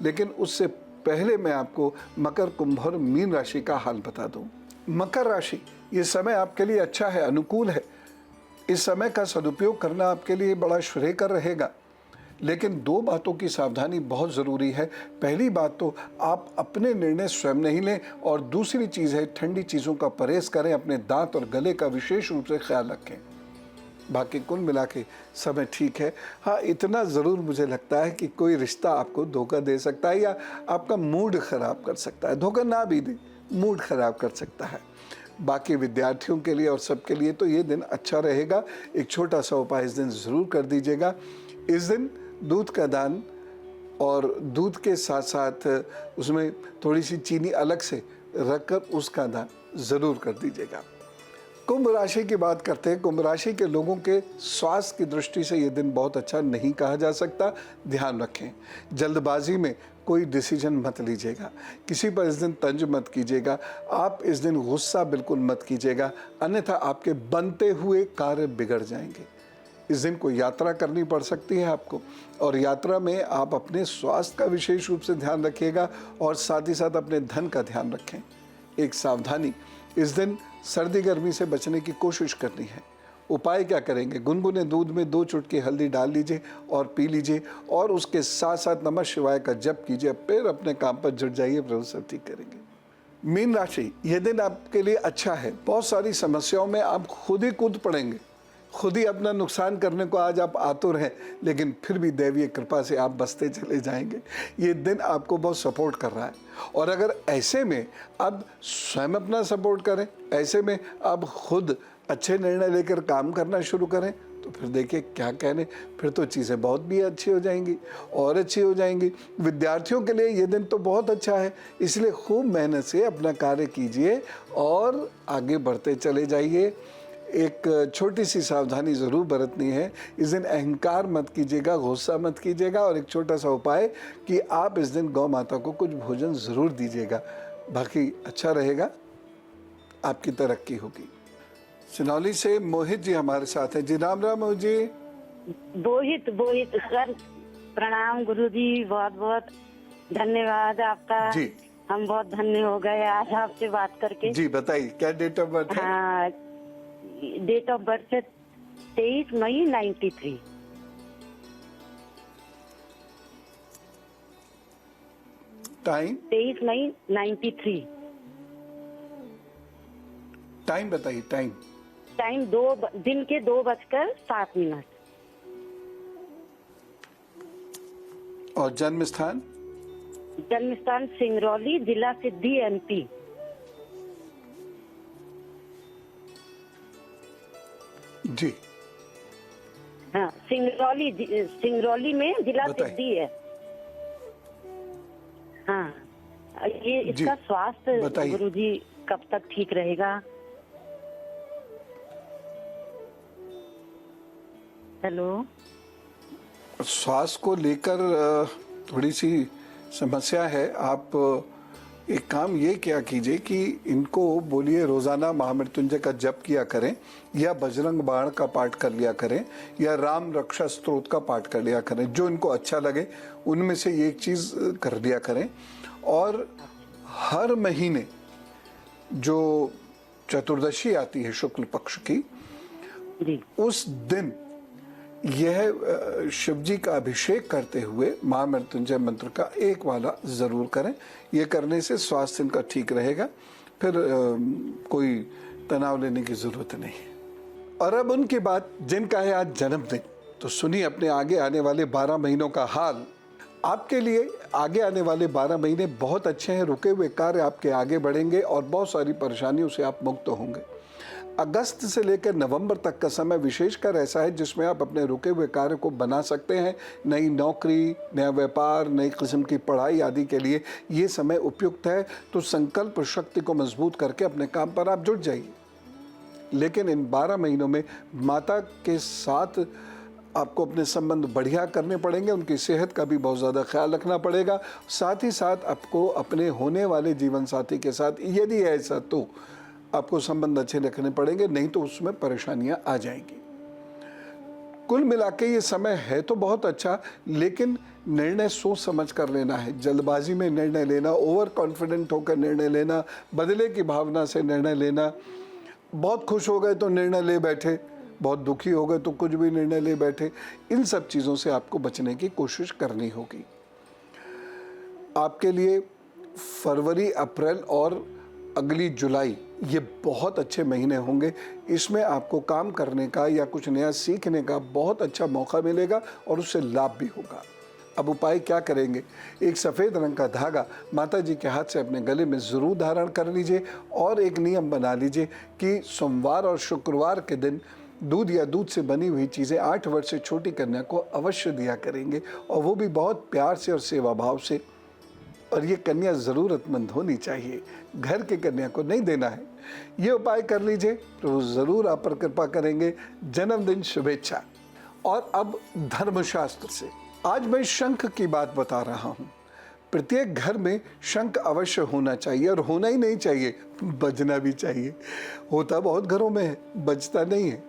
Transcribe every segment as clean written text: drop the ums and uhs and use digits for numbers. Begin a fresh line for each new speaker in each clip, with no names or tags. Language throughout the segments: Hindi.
लेकिन उससे पहले मैं आपको मकर, कुंभ और मीन राशि का हाल बता दूं। मकर राशि, ये समय आपके लिए अच्छा है, अनुकूल है। इस समय का सदुपयोग करना आपके लिए बड़ा श्रेयकर रहेगा, लेकिन दो बातों की सावधानी बहुत ज़रूरी है। पहली बात तो आप अपने निर्णय स्वयं नहीं लें, और दूसरी चीज़ है ठंडी चीज़ों का परहेज़ करें, अपने दांत और गले का विशेष रूप से ख्याल रखें। बाकी कुल मिला के समय ठीक है। हाँ, इतना ज़रूर मुझे लगता है कि कोई रिश्ता आपको धोखा दे सकता है या आपका मूड ख़राब कर सकता है। धोखा ना भी दे, मूड ख़राब कर सकता है। बाकी विद्यार्थियों के लिए और सबके लिए तो ये दिन अच्छा रहेगा। एक छोटा सा उपाय इस दिन ज़रूर कर दीजिएगा। इस दिन दूध का दान, और दूध के साथ साथ उसमें थोड़ी सी चीनी अलग से रखकर उसका दान ज़रूर कर दीजिएगा। कुंभ राशि की बात करते हैं। कुंभ राशि के लोगों के स्वास्थ्य की दृष्टि से ये दिन बहुत अच्छा नहीं कहा जा सकता। ध्यान रखें, जल्दबाजी में कोई डिसीजन मत लीजिएगा। किसी पर इस दिन तंज मत कीजिएगा। आप इस दिन गुस्सा बिल्कुल मत कीजिएगा, अन्यथा आपके बनते हुए कार्य बिगड़ जाएंगे। इस दिन कोई यात्रा करनी पड़ सकती है आपको, और यात्रा में आप अपने स्वास्थ्य का विशेष रूप से ध्यान रखिएगा, और साथ ही साथ अपने धन का ध्यान रखें। एक सावधानी, इस दिन सर्दी गर्मी से बचने की कोशिश करनी है। उपाय क्या करेंगे? गुनगुने दूध में 2 चुटकी हल्दी डाल लीजिए और पी लीजिए, और उसके साथ साथ नमः शिवाय का जप कीजिए। फिर अपने काम पर जुट जाइए, प्रभु सब ठीक करेंगे। मीन राशि, यह दिन आपके लिए अच्छा है। बहुत सारी समस्याओं में आप खुद ही कूद पड़ेंगे, खुद ही अपना नुकसान करने को आज आप आतुर हैं, लेकिन फिर भी दैवीय कृपा से आप बचते चले जाएंगे। ये दिन आपको बहुत सपोर्ट कर रहा है, और अगर ऐसे में आप स्वयं अपना सपोर्ट करें, ऐसे में आप खुद अच्छे निर्णय लेकर काम करना शुरू करें, तो फिर देखिए क्या कहने, फिर तो चीज़ें बहुत भी अच्छी हो जाएंगी और अच्छी हो जाएंगी। विद्यार्थियों के लिए ये दिन तो बहुत अच्छा है, इसलिए खूब मेहनत से अपना कार्य कीजिए और आगे बढ़ते चले जाइए। एक छोटी सी सावधानी ज़रूर बरतनी है, इस दिन अहंकार मत कीजिएगा, गुस्सा मत कीजिएगा, और एक छोटा सा उपाय कि आप इस दिन गौ माता को कुछ भोजन ज़रूर दीजिएगा। बाकी अच्छा रहेगा, आपकी तरक्की होगी। सिनौली से मोहित जी हमारे साथ हैं। जी राम राम मोहित जी।
बोहित सर, प्रणाम गुरु जी, बहुत बहुत धन्यवाद आपका
जी।
हम बहुत धन्य हो गए आज आपसे बात करके।
जी बताइए, क्या डेट ऑफ बर्थ है?
हाँ, डेट ऑफ बर्थ है 23 मई 93।
टाइम?
23 मई 93।
टाइम बताइए, टाइम।
टाइम दिन के 2:07।
और जन्म स्थान?
जन्म स्थान सिंगरौली, जिला सिद्धि, MP।
जी
हाँ, सिंगरौली में जिला सिद्धि है। हाँ, ये इसका स्वास्थ्य गुरुजी कब तक ठीक रहेगा? हेलो,
स्वास्थ्य को लेकर थोड़ी सी समस्या है। आप एक काम ये क्या कीजिए कि इनको बोलिए रोजाना महामृत्युंजय का जप किया करें, या बजरंग बाण का पाठ कर लिया करें, या राम रक्षा स्तोत्र का पाठ कर लिया करें। जो इनको अच्छा लगे उनमें से एक चीज कर लिया करें। और हर महीने जो चतुर्दशी आती है शुक्ल पक्ष की, उस दिन यह शिव जी का अभिषेक करते हुए महामृत्युंजय मंत्र का एक वाला जरूर करें। यह करने से स्वास्थ्य इनका ठीक रहेगा, फिर कोई तनाव लेने की जरूरत नहीं है। और अब उनकी बात जिनका है आज जन्मदिन, तो सुनिए अपने आगे आने वाले 12 महीनों का हाल। आपके लिए आगे आने वाले 12 महीने बहुत अच्छे हैं। रुके हुए कार्य आपके आगे बढ़ेंगे और बहुत सारी परेशानियों से आप मुक्त होंगे। अगस्त से लेकर नवंबर तक का समय विशेषकर ऐसा है जिसमें आप अपने रुके हुए कार्य को बना सकते हैं। नई नौकरी, नया व्यापार, नई किस्म की पढ़ाई आदि के लिए ये समय उपयुक्त है। तो संकल्प शक्ति को मजबूत करके अपने काम पर आप जुट जाइए। लेकिन इन 12 महीनों में माता के साथ आपको अपने संबंध बढ़िया करने पड़ेंगे, उनकी सेहत का भी बहुत ज़्यादा ख्याल रखना पड़ेगा। साथ ही साथ आपको अपने होने वाले जीवन साथी के साथ, यदि ऐसा तो आपको संबंध अच्छे रखने पड़ेंगे, नहीं तो उसमें परेशानियां आ जाएंगी। कुल मिला के ये समय है तो बहुत अच्छा, लेकिन निर्णय सोच समझ कर लेना है। जल्दबाजी में निर्णय लेना, ओवर कॉन्फिडेंट होकर निर्णय लेना, बदले की भावना से निर्णय लेना, बहुत खुश हो गए तो निर्णय ले बैठे, बहुत दुखी हो गए तो कुछ भी निर्णय ले बैठे, इन सब चीज़ों से आपको बचने की कोशिश करनी होगी। आपके लिए फरवरी, अप्रैल और अगली जुलाई ये बहुत अच्छे महीने होंगे। इसमें आपको काम करने का या कुछ नया सीखने का बहुत अच्छा मौका मिलेगा और उससे लाभ भी होगा। अब उपाय क्या करेंगे? एक सफ़ेद रंग का धागा माता जी के हाथ से अपने गले में ज़रूर धारण कर लीजिए और एक नियम बना लीजिए कि सोमवार और शुक्रवार के दिन दूध या दूध से बनी हुई चीज़ें 8 वर्ष से छोटी कन्या को अवश्य दिया करेंगे, और वो भी बहुत प्यार से और सेवा भाव से। और ये कन्या ज़रूरतमंद होनी चाहिए, घर की कन्या को नहीं देना है। ये उपाय कर लीजिए, प्रभु ज़रूर आप पर कृपा करेंगे। जन्मदिन शुभेच्छा। और अब धर्मशास्त्र से आज मैं शंख की बात बता रहा हूँ। प्रत्येक घर में शंख अवश्य होना चाहिए, और होना ही नहीं चाहिए, बजना भी चाहिए। होता बहुत घरों में है, बजता नहीं है।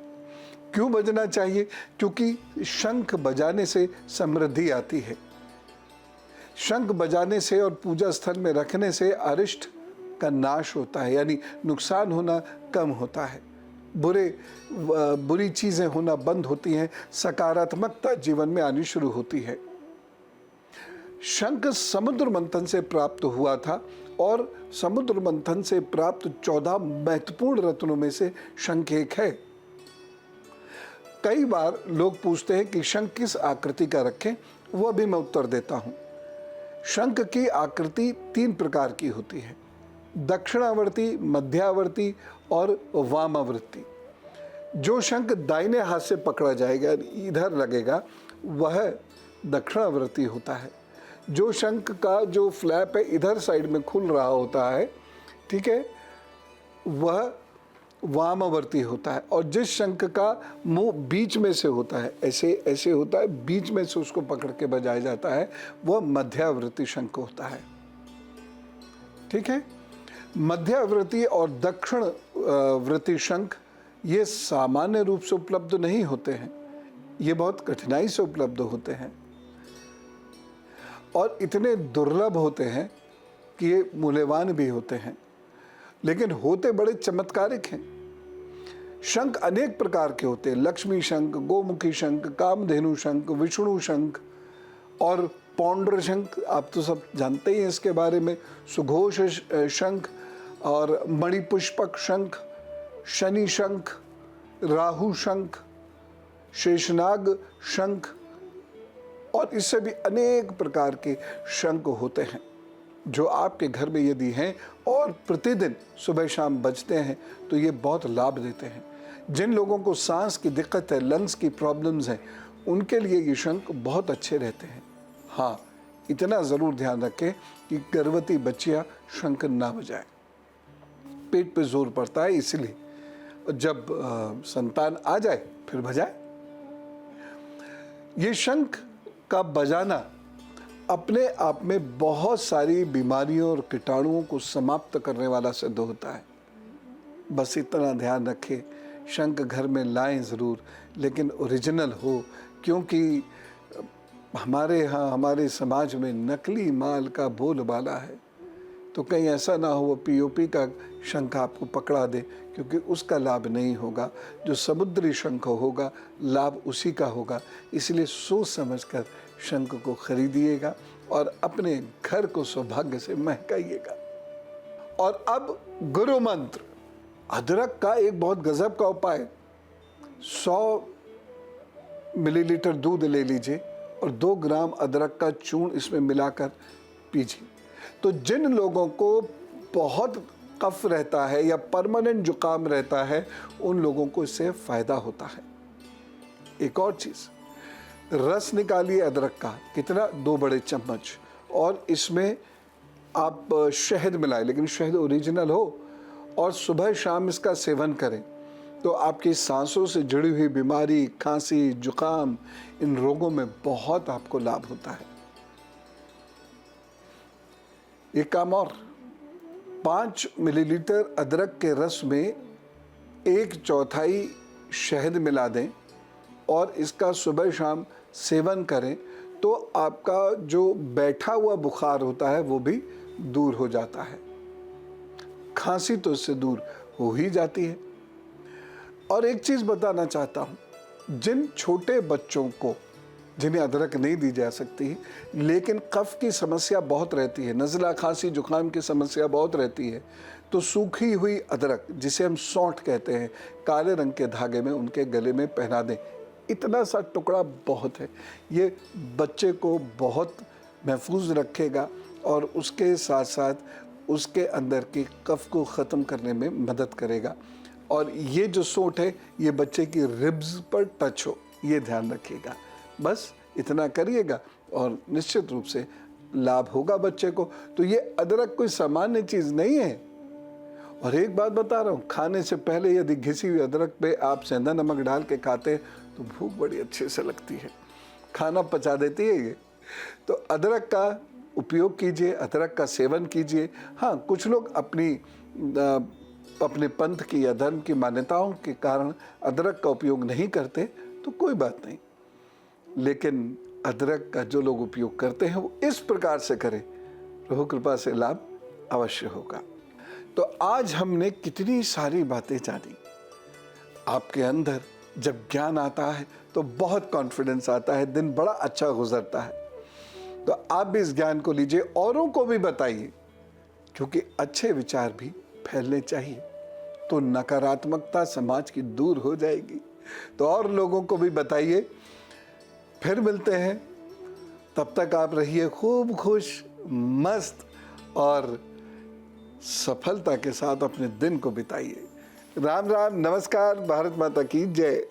क्यों बजना चाहिए? क्योंकि शंख बजाने से समृद्धि आती है। शंख बजाने से और पूजा स्थल में रखने से अरिष्ट का नाश होता है, यानी नुकसान होना कम होता है, बुरी चीज़ें होना बंद होती हैं, सकारात्मकता जीवन में आनी शुरू होती है। शंख समुद्र मंथन से प्राप्त हुआ था, और समुद्र मंथन से प्राप्त 14 महत्वपूर्ण रत्नों में से शंख एक है। कई बार लोग पूछते हैं कि शंख किस आकृति का रखें, वह भी मैं उत्तर देता हूं। शंख की आकृति 3 प्रकार की होती है: दक्षिणावर्ती, मध्यावर्ती और वामावर्ती। जो शंख दाहिने हाथ से पकड़ा जाएगा, इधर लगेगा, वह दक्षिणावर्ती होता है। जो शंख का जो फ्लैप है इधर साइड में खुल रहा होता है, ठीक है, वह वामावर्ती होता है। और जिस शंख का मुंह बीच में से होता है, ऐसे ऐसे होता है, बीच में से उसको पकड़ के बजाया जाता है, वह मध्यावर्ती शंख होता है। ठीक है, मध्यावर्ती और दक्षिण वृत्ति शंख ये सामान्य रूप से उपलब्ध नहीं होते हैं, ये बहुत कठिनाई से उपलब्ध होते हैं और इतने दुर्लभ होते हैं कि ये मूल्यवान भी होते हैं, लेकिन होते बड़े चमत्कारिक हैं। शंख अनेक प्रकार के होते हैं: लक्ष्मी शंख, गोमुखी शंख, कामधेनु शंख, विष्णु शंख और पौंड्र शंख। आप तो सब जानते ही हैं इसके बारे में। सुघोष शंख और मणिपुष्पक शंख, शनि शंख, राहु शंख, शेषनाग शंख और इससे भी अनेक प्रकार के शंख होते हैं जो आपके घर में यदि हैं और प्रतिदिन सुबह शाम बजते हैं तो ये बहुत लाभ देते हैं। जिन लोगों को सांस की दिक्कत है, लंग्स की प्रॉब्लम्स हैं, उनके लिए ये शंख बहुत अच्छे रहते हैं। हाँ, इतना ज़रूर ध्यान रखें कि गर्भवती बच्चियाँ शंख ना बजाएं, पेट पे जोर पड़ता है, इसलिए जब संतान आ जाए फिर बजाए। ये शंख का बजाना अपने आप में बहुत सारी बीमारियों और कीटाणुओं को समाप्त करने वाला सिद्ध होता है। बस इतना ध्यान रखें, शंख घर में लाएं ज़रूर, लेकिन ओरिजिनल हो, क्योंकि हमारे यहाँ हमारे समाज में नकली माल का बोलबाला है। तो कहीं ऐसा ना हो वो पीओपी का शंख आपको पकड़ा दे, क्योंकि उसका लाभ नहीं होगा। जो समुद्री शंख होगा लाभ उसी का होगा। इसलिए सोच समझकर शंख को खरीदिएगा और अपने घर को सौभाग्य से महकाइएगा। और अब गुरु मंत्र। अदरक का एक बहुत गजब का उपाय। 100 मिलीलीटर दूध ले लीजिए और 2 ग्राम अदरक का चूर्ण इसमें मिलाकर पीजिए। तो जिन लोगों को बहुत कफ रहता है या परमानेंट जुकाम रहता है, उन लोगों को इससे फ़ायदा होता है। एक और चीज़, रस निकालिए अदरक का, कितना, 2 बड़े चम्मच, और इसमें आप शहद मिलाएं, लेकिन शहद ओरिजिनल हो, और सुबह शाम इसका सेवन करें तो आपकी सांसों से जुड़ी हुई बीमारी, खांसी, जुकाम, इन रोगों में बहुत आपको लाभ होता है। एक काम और, 5 मिलीलीटर अदरक के रस में 1/4 शहद मिला दें और इसका सुबह शाम सेवन करें तो आपका जो बैठा हुआ बुखार होता है वो भी दूर हो जाता है। खांसी तो इससे दूर हो ही जाती है। और एक चीज़ बताना चाहता हूँ, जिन छोटे बच्चों को जिन्हें अदरक नहीं दी जा सकती लेकिन कफ की समस्या बहुत रहती है, नज़ला खांसी जुकाम की समस्या बहुत रहती है, तो सूखी हुई अदरक जिसे हम सौंठ कहते हैं, काले रंग के धागे में उनके गले में पहना दें। इतना सा टुकड़ा बहुत है, ये बच्चे को बहुत महफूज रखेगा और उसके साथ साथ उसके अंदर के कफ को ख़त्म करने में मदद करेगा। और ये जो सौंठ है ये बच्चे की रिब्स पर टच हो, ये ध्यान रखिएगा। बस इतना करिएगा और निश्चित रूप से लाभ होगा बच्चे को। तो ये अदरक कोई सामान्य चीज़ नहीं है। और एक बात बता रहा हूँ, खाने से पहले यदि घिसी हुई अदरक पे आप सेंधा नमक डाल के खाते हैं तो भूख बड़ी अच्छे से लगती है, खाना पचा देती है ये। तो अदरक का उपयोग कीजिए, अदरक का सेवन कीजिए। हाँ, कुछ लोग अपने पंथ की या धर्म की मान्यताओं के कारण अदरक का उपयोग नहीं करते तो कोई बात नहीं, लेकिन अदरक का जो लोग उपयोग करते हैं वो इस प्रकार से करें, प्रभु कृपा से लाभ अवश्य होगा। तो आज हमने कितनी सारी बातें जानी। आपके अंदर जब ज्ञान आता है तो बहुत कॉन्फिडेंस आता है, दिन बड़ा अच्छा गुजरता है। तो आप भी इस ज्ञान को लीजिए, औरों को भी बताइए, क्योंकि अच्छे विचार भी फैलने चाहिए, तो नकारात्मकता समाज की दूर हो जाएगी। तो और लोगों को भी बताइए। फिर मिलते हैं, तब तक आप रहिए खूब खुश, मस्त और सफलता के साथ अपने दिन को बिताइए। राम राम, नमस्कार, भारत माता की जय।